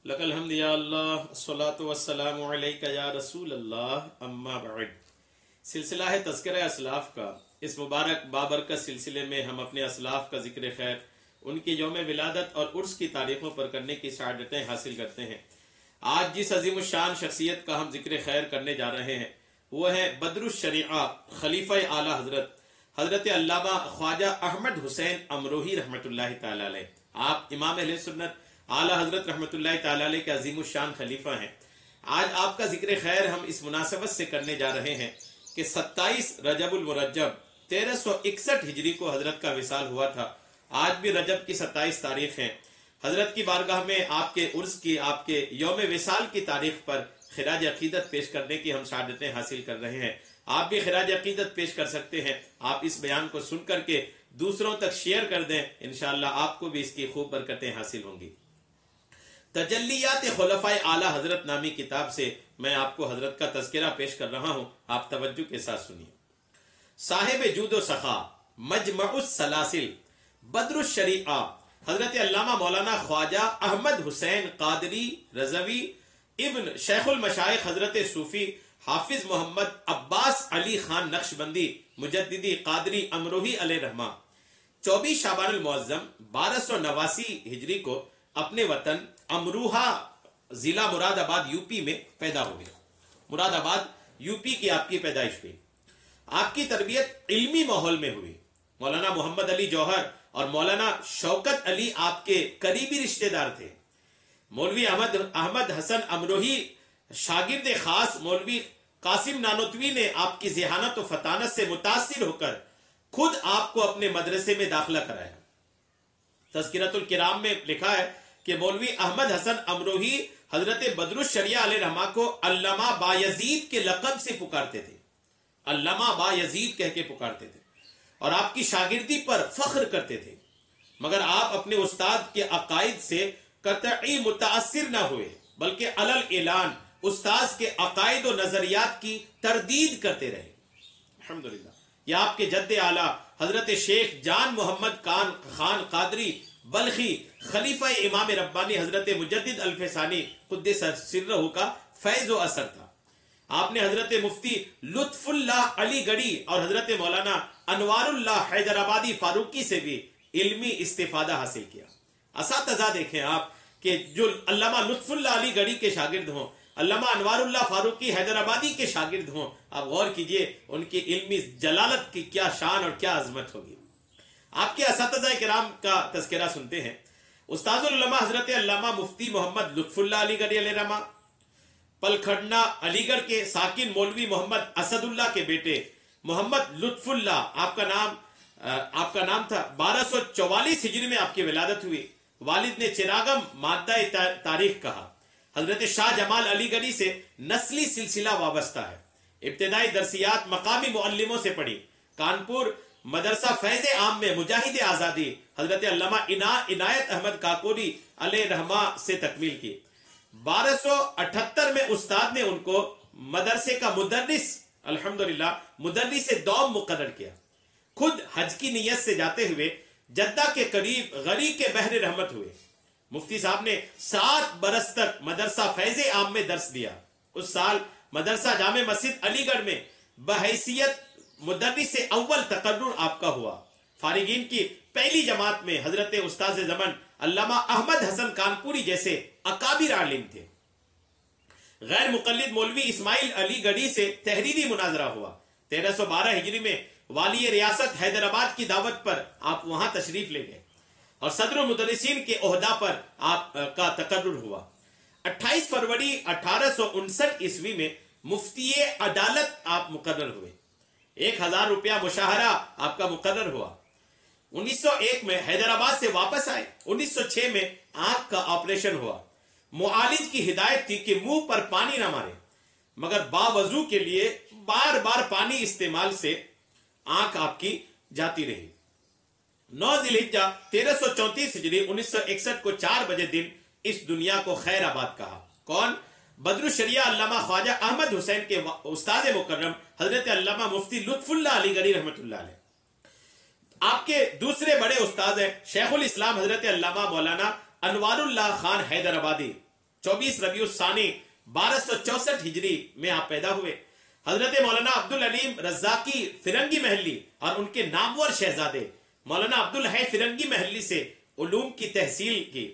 लकल हम्द या अल्लाह अस्सलातु वस्सलामु अलैका या रसूल अल्लाह अम्मा बाद। सिलसिला है तज़किरा असलाफ का। इस मुबारक बाबरकत सिलसिले में हम अपने असलाफ का जिक्र खैर, उनकी यौम विलादत और उर्स की तारीखों पर करने की सआदतें हासिल करते हैं। आज जिस अजीमुशान शख्सियत का हम जिक्र खैर करने जा रहे हैं वो है बदरुश शरीआ खलीफा आला हजरत अल्लामा ख्वाजा अहमद हुसैन अमरोही रहमतुल्लाहि ताला अलैह। आप इमाम अहले सुन्नत आला हजरत रहमतुल्लाहि ताला अलैह के अजीमुशान खलीफा हैं। आज आपका जिक्र खैर हम इस मुनासबत से करने जा रहे हैं कि 27 रजबुल मुरज्जब 1361 हिजरी को हजरत का विसाल हुआ था। आज भी रजब की 27 तारीख है। हजरत की बारगाह में आपके उर्स की, आपके यौम विसाल की तारीख पर खिराज अकीदत पेश करने की हम सआदतें हासिल कर रहे हैं। आप भी खिराज अकीदत पेश कर सकते हैं। आप इस बयान को सुन करके दूसरों तक शेयर कर दें, इंशाअल्लाह आपको भी इसकी खूब बरकतें हासिल होंगी। तजल्लियात खुलफाए आला हजरत नामी किताब से मैं आपको हजरत का तज़किरा पेश कर रहा हूं। आप तवज्जो के साथ सुनिए। साहिब जूदो सखा मजमउस सलासिल बदरुश शरीआ हजरत अल्लामा मौलाना ख्वाजा अहमद हुसैन कादरी रजवी इब्न शेखुल मशाइख हजरत सूफी हाफिज मोहम्मद अब्बास अली खान नक्शबंदी मुजद्दिदी कादरी अमरोही अलैहि रहमा 24 शाबानुल मुअज्जम 1289 हिजरी को अपने वतन अमरूहा जिला मुरादाबाद यूपी में पैदा हुए। मुरादाबाद यूपी की आपकी पैदाइश हुई। आपकी तरबियत इल्मी माहौल में हुई। मौलाना मोहम्मद अली जौहर और मौलाना शौकत अली आपके करीबी रिश्तेदार थे। मौलवी अहमद हसन अमरोही शागिर्द खास मौलवी कासिम नानोतवी ने आपकी ज़हानत और फतानत से मुतासिर होकर खुद आपको अपने मदरसे में दाखिला कराया। तज़किरतुल किराम में लिखा है कि मौलवी अहमद हसन अमरोही हजरत बदरुश शरिया अलैहि रहमा को अल्लामा बायजीद के लक़ब से पुकारते थे। अल्लामा बायजीद कह के पुकारते थे और आपकी शागिर्दी पर फख्र करते थे। मगर आप अपने उस्ताद के अकायद से कतई मुतासिर न हुए, बल्कि अलल ऐलान उस्ताद के अकायद और नजरियात की तरदीद करते रहे। अल्हम्दुलिल्लाह। यह आपके जद्दे आला हजरत शेख जान मोहम्मद खान कादरी बल्खी खलीफा इमाम रब्बानी हजरत मुजद्दिद अल्फसानी कुद्दस सिर्रहु का फैज़ व असर था। आपने हजरत मुफ्ती लुत्फुल्लाह अली गढ़ी और हजरत मौलाना अनवारुल्लाह हैदराबादी फारूकी से भी इल्मी इस्तिफादा हासिल किया। असातिज़ा देखें आप कि जो अल्लामा लुत्फुल्लाह अली गढ़ी के शागिर्द हों, अल्लामा अनवारुल्लाह फारूकी हैदराबादी के शागिर्द हों, आप गौर कीजिए उनकी इल्मी जलालत की क्या शान और क्या अजमत होगी। आपके असातिज़ा किराम का तज़किरा सुनते हैं। उस्ताजुल उलमा हजरत अल्लामा मुफ्ती मोहम्मद लुत्फुल्लाह अली गढ़ी अलैहि रहमा पलखड़ना अलीगढ़ के साकिन मौलवी मोहम्मद असदुल्लाह के बेटे मोहम्मद लुत्फुल्लाह आपका नाम था। 1244 हिजरी में आपकी विलादत हुई। वालिद ने चिरागम मादा तारीख कहा। हजरत शाह जमाल अलीगढ़ी से नस्ली सिलसिला वाबस्ता है। इब्तिदाई दरसियात मकामी मुअल्लिमों से पढ़ी। कानपुर मदरसा फैज़ आम में मुजाहिद आज़ादी हजरत अल्लामा इनायत अहमद काकोरी अलैहि रहमा से तकमील की। 1278 में उस्ताद ने उनको मदरसे का मुदर्रिस अल्हम्दुलिल्लाह मुदर्रिस से दौम मुकर्रर किया। खुद हज की नीयत से जाते हुए जद्दा के करीब गरी के बहर रहमत हुए। मुफ्ती साहब ने 7 बरस तक मदरसा फैज़ आम में दर्स दिया। उस साल मदरसा जामे मस्जिद अलीगढ़ में बहैसियत मुदर्रिस अव्वल तकर्रुर आपका हुआ। फारिगीन की पहली जमात में हजरत उस्ताद ज़मन अल्लामा अहमद हसन कानपुरी जैसे अकाबिर आलिम थे। गैर मुक़ल्लिद मौलवी इस्माइल अली गढ़ी से तहरीरी मुनाजरा हुआ। 1312 हिजरी में वाली रियासत हैदराबाद की दावत पर आप वहां तशरीफ ले गए और सदर मुदर्रिसीन के ओहदा पर आपका तकर्रुर हुआ। 28 फरवरी 1859 ईस्वी में मुफ्ती अदालत आप मुकर्रर हुए। 1000 रुपया मुशाहरा आपका मुकर्रर हुआ। 1901 में हैदराबाद से वापस आए। 1906 में आंख का ऑपरेशन हुआ। मुआलिज की हिदायत थी कि मुंह पर पानी ना मारे, मगर बावजू के लिए बार बार पानी इस्तेमाल से आंख आपकी जाती रही। 9 ज़िलहिज्जा 1334 हिजरी 1961 को 4 बजे दिन इस दुनिया को खैर आबाद कहा। कौन? बदरुश शरिया अल्लामा ख्वाजा अहमद हुसैन के उस्ताद मुकर्रम हजरत अल्लामा मुफ्ती लुत्फुल्लाह अली गढ़ी रहमतुल्लाह अलैह। आपके दूसरे बड़े उस्ताद हैं शेखुल इस्लाम हजरत अल्लामा मौलाना अनवारुल्लाह खान हैदराबादी 24 रबीउल सानी 1264 हिजरी में आप पैदा हुए। हजरत मौलाना अब्दुल अलीम रज़ाकी फिरंगी महली और उनके नामवर शहजादे मौलाना अब्दुल है फिरंगी महली से उलूम की तहसील की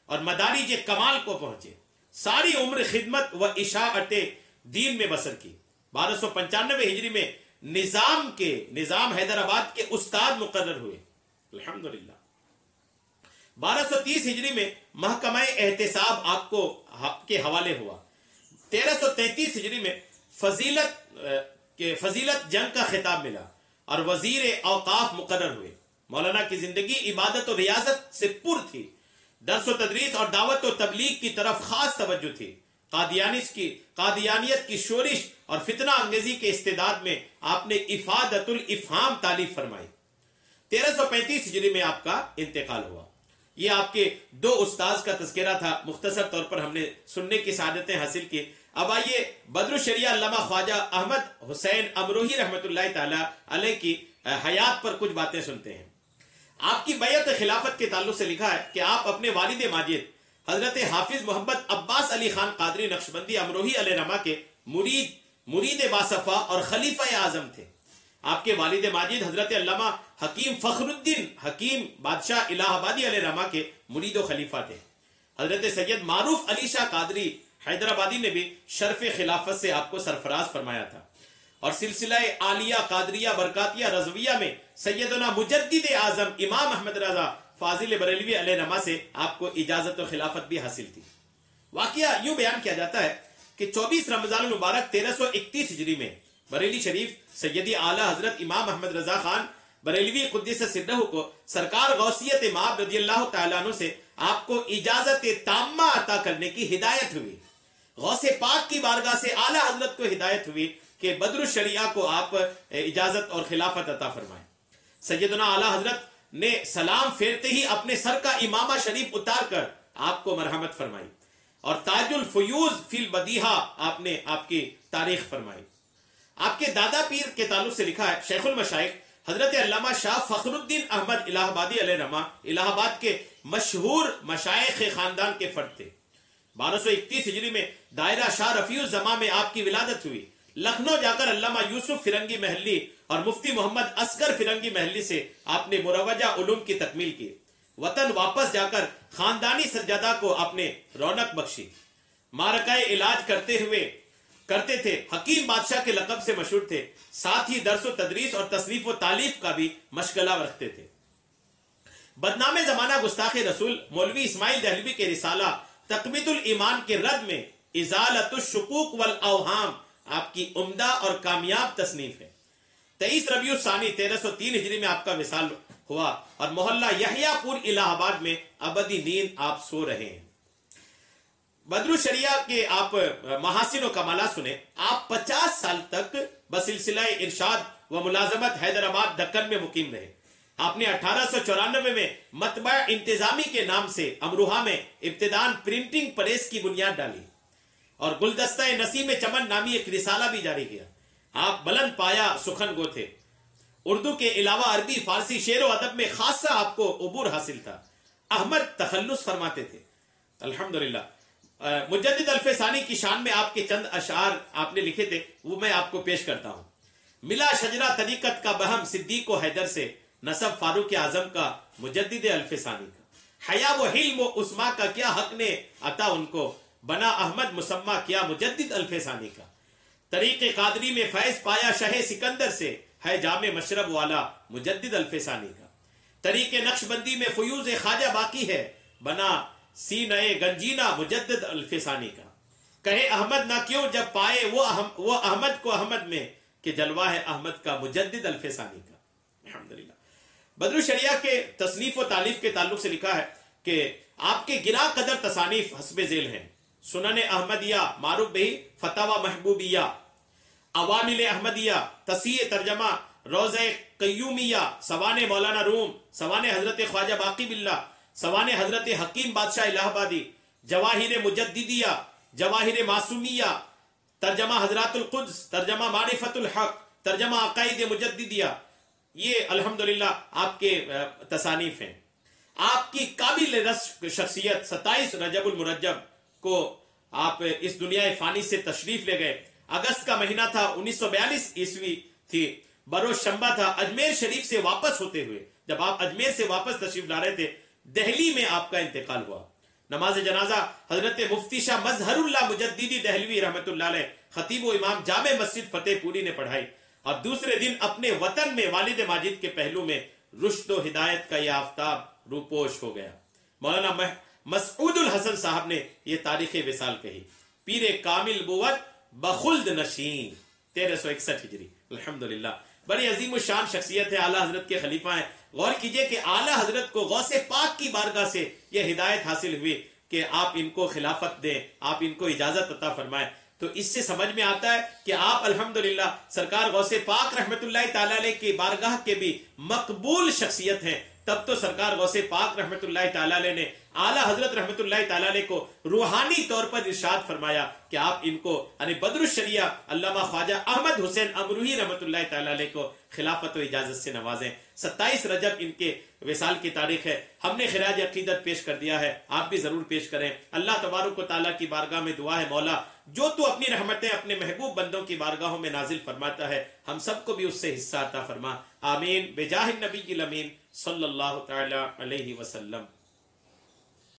और मदारिज कमाल को पहुंचे। सारी उम्र खिदमत व इशाअते दीन में बसर की। 1295 हिजरी में निजाम हैदराबाद के उस्ताद मुकर्रर हुए। अल्हम्दुलिल्लाह। 1230 हिजरी में महकमा एहतिसाब आपके हवाले हुआ। 1333 हिजरी में फजीलत जंग का खिताब मिला और वजीर औकाफ मुकर्रर हुए। मौलाना की जिंदगी इबादत और रियासत से पुर थी। दर्स व तदरीस और दावत व तबलीग की तरफ खास तवज्जो थी। कादियानियत की शोरिश और फितना अंगेजी के इस्तेदाद में आपने इफादतुल इफहाम तालीफ फरमाई। 1335 हिजरी में आपका इंतकाल हुआ। ये आपके दो उस्ताद का तज़किरा था, मुख्तसर तौर पर हमने सुनने की सआदतें हासिल की। अब आइए बद्रुल शरिया अल्लामा ख्वाजा अहमद हुसैन अमरोही रहमतुल्लाह ताला अलैह की हयात पर कुछ बातें सुनते हैं। आपकी बैत खिलाफत के ताल्लुक से लिखा है कि आप अपने वालिद माजिद हजरत हाफिज मोहम्मद अब्बास अली खान कादरी नक्शबंदी अमरोही अलैहिर्रहमा के मुरीद बासफा और खलीफा आजम थे। आपके वालिद माजिद हजरत अल्लामा हकीम फखरुद्दीन हकीम बादशाह इलाहाबादी अलैहिर्रहमा के मुरीद व खलीफा थे। हजरत सैयद मारूफ अली शाह कादरी हैदराबादी ने भी शर्फ खिलाफत से आपको सरफराज फरमाया था और सिलसिला आलिया कादरिया बरकातिया रजविया में सैयदना मुजद्दिद आजम इमाम अहमद रजा फाजिल बरेलवी अलैहिर्रहमा से आपको इजाजत और खिलाफत भी हासिल थी। वाकया यूं बयान किया जाता है कि 24 रमजान मुबारक 1331 हिजरी में बरेली शरीफ सैयदी आला हजरत इमाम अहमद रजा खान बरेलवी कुद्दस सिर्रहु को सरकार गौसियत माब रदियल्लाहु तआला अन्हु से आपको इजाजत ताम्मा अता करने की हिदायत हुई। गौसे पाक की बारगाह से आला हजरत को हिदायत हुई कि बद्रुल शरिया को आप इजाजत और खिलाफत अता फरमाएं। सैयदना आला हजरत ने सलाम फेरते ही अपने सर का इमामा शरीफ उतार कर आपको मरहमत फरमाई और ताजुल फयूज फिल बदीहा आपने आपकी तारीख फरमाई। आपके दादा पीर के ताल्लुक से लिखा है शेखुल मशाइख हजरत अल्लामा शाह फखरुद्दीन अहमद इलाहाबादी अलैहिर्रहमा इलाहाबाद के मशहूर मशाइख खानदान के फर्द थे। 1231 हिजरी में दायरा शाह रफीउल जमा में आपकी विलादत हुई। लखनऊ जाकर अल्लामा यूसुफ फिरंगी महली और मुफ्ती मोहम्मद असगर फिरंगी महली से आपने मुरवजा उलूम की तकमील की। वतन वापस जाकर खानदानी सज्जादा को आपने रौनक बख्शी। मारकाए इलाज करते थे। हकीम बादशाह के लकब से मशहूर थे। साथ ही दर्स व तदरीस और तसनीफ व तालीफ का भी मशगला रखते थे। बदनामे जमाना गुस्ताखे रसूल मौलवी इस्माइल दहलवी के रिसाला तकमीतुल ईमान के रद में इजालतुश शुकूक वल अवहाम आपकी उम्दा और कामयाब तसनीफ है। 23 रबीउल सानी 1303 हिजरी में आपका विसाल हुआ और मोहल्ला यहियापुर इलाहाबाद में अबदी नींद आप सो रहे हैं। बद्रुल शरिया के आप महासिन व कमाला सुने। आप 50 साल तक बसिलसिला इरशाद व मुलाजमत हैदराबाद दक्कन में मुकीम रहे। आपने 1894 में मतबा इंतजामी के नाम से अमरोहा में इब्तिदान प्रिंटिंग प्रेस की बुनियाद डाली और गुलदस्ता नसीम चमन नामी एक रिसाला भी जारी किया। आप बुलंद पाया सुखन गो थे। उर्दू के अलावा अरबी फारसी शेर व अदब में खासा आपको उबूर हासिल था। अहमद तखल्लुस फरमाते थे। अल्हम्दुलिल्लाह। मुजद्दिद अल्फसानी की शान में आपके चंद अशार आपने लिखे थे, वो मैं आपको पेश करता हूं। मिला शजरा तरीकत का बहम सिद्दीक व हैदर से, नसब फारूक आजम का मुजद्दिद अल्फसानी का। हया व हिल्म व उस्मा का क्या हक ने अता उनको, बना अहमद मुसम्मा किया मुजद्दिद अल्फसानी का। तरीके कादरी में फैज पाया शहे सिकंदर से, है जामे मशरब वाला मुजद्दिद अल्फसानी का। तरीके नक्शबंदी में फयूज ख्वाजा बाकी है, बना सी नए गंजीना मुजद्दिद अल्फसानी का। कहे अहमद ना क्यों जब पाए वो अहमद को अहमद में, कि जलवा है अहमद का मुजद्दिद अल्फसानी का। अल्हम्दुलिल्लाह। बद्रुल शरिया के तसनीफ व तालीफ के ताल्लुक से लिखा है कि आपके गिरा कदर तसानीफ हस्बे झेल हैं। सुनन अहमदिया मारूफ बही फतावा महबूबिया, अवामिल अहमदिया, तसीह तर्जमा रोज़े क़य्यूमिया, सवाने मौलाना रूम, सवाने हजरत ख्वाजा बाकी बिल्ला, सवाने हजरत हकीम बादशाह इलाहाबादी, जवाहिर मुजद्दिदिया, जवाहिर मासूमिया, तर्जमा हजरातुल कुद्स, तर्जमा मारिफतुल हक, तर्जमा अकाइद मुजद्दिदिया। ये अल्हम्दुलिल्लाह आपके तसानीफ हैं। आपकी काबिल रस शख्सियत 27 रजबुल मुरज्जब को آپ اس دنیا فانی سے تشریف لے گئے۔ اگست کا مہینہ تھا، 1942 عیسوی تھی، بروز شنبہ تھا۔ اجمیر شریف سے واپس ہوتے ہوئے جب آپ اجمیر سے واپس تشریف لا رہے تھے، دہلی میں آپ کا انتقال ہوا۔ نماز جنازہ حضرت مفتی شاہ مظہر اللہ مجددی دہلوی رحمۃ اللہ علیہ، خطیب و امام جامع مسجد فتح پوری نے پڑھائی، اور دوسرے دن اپنے وطن میں والد ماجد کے پہلو میں رشد و ہدایت کا یہ آفتاب روپوش ہو گیا۔ مولانا مسعود الحسن صاحب نے یہ تاریخ وصال کہی، پیر کامل بوت بخلد نشین، 1361 ہجری۔ الحمدللہ بڑی عظیم الشان شخصیت ہے، اعلیٰ حضرت کے خلیفہ ہیں۔ غور کیجئے کہ اعلیٰ حضرت کو غوث پاک کی بارگاہ سے یہ ہدایت حاصل ہوئی کہ آپ ان کو خلافت دیں، آپ ان کو اجازت عطا فرمائیں۔ تو اس سے سمجھ میں آتا ہے کہ آپ الحمدللہ سرکار غوث پاک رحمت اللہ تعالیٰ علیہ کی بارگاہ کے بھی مقبول شخصیت ہیں۔ تب تو سرکار غوث پاک رحمت اللہ تعالیٰ علیہ نے اعلیٰ حضرت رحمت اللہ تعالیٰ علیہ کو روحانی طور پر ارشاد فرمایا کہ آپ ان کو یعنی بدر الشریعہ علامہ خواجہ احمد حسین امروہی رحمت اللہ تعالیٰ علیہ کو خلافت و اجازت سے نوازیں۔ 27 رجب ان کے وصال کی تاریخ ہے۔ ہم نے خراج عقیدت پیش کر دیا ہے، آپ بھی ضرور پیش کریں۔ اللہ تبارک و تعالیٰ کی بارگاہ میں دعا ہے، مولا جو تو اپنی رحمتیں اپنے محبوب بندوں کی بارگاہوں میں نازل فرماتا ہے، ہم سب کو بھی اس سے حصہ عطا فرما۔ آمین بجاہ النبی الامین صلی اللہ تعالی علیہ وسلم۔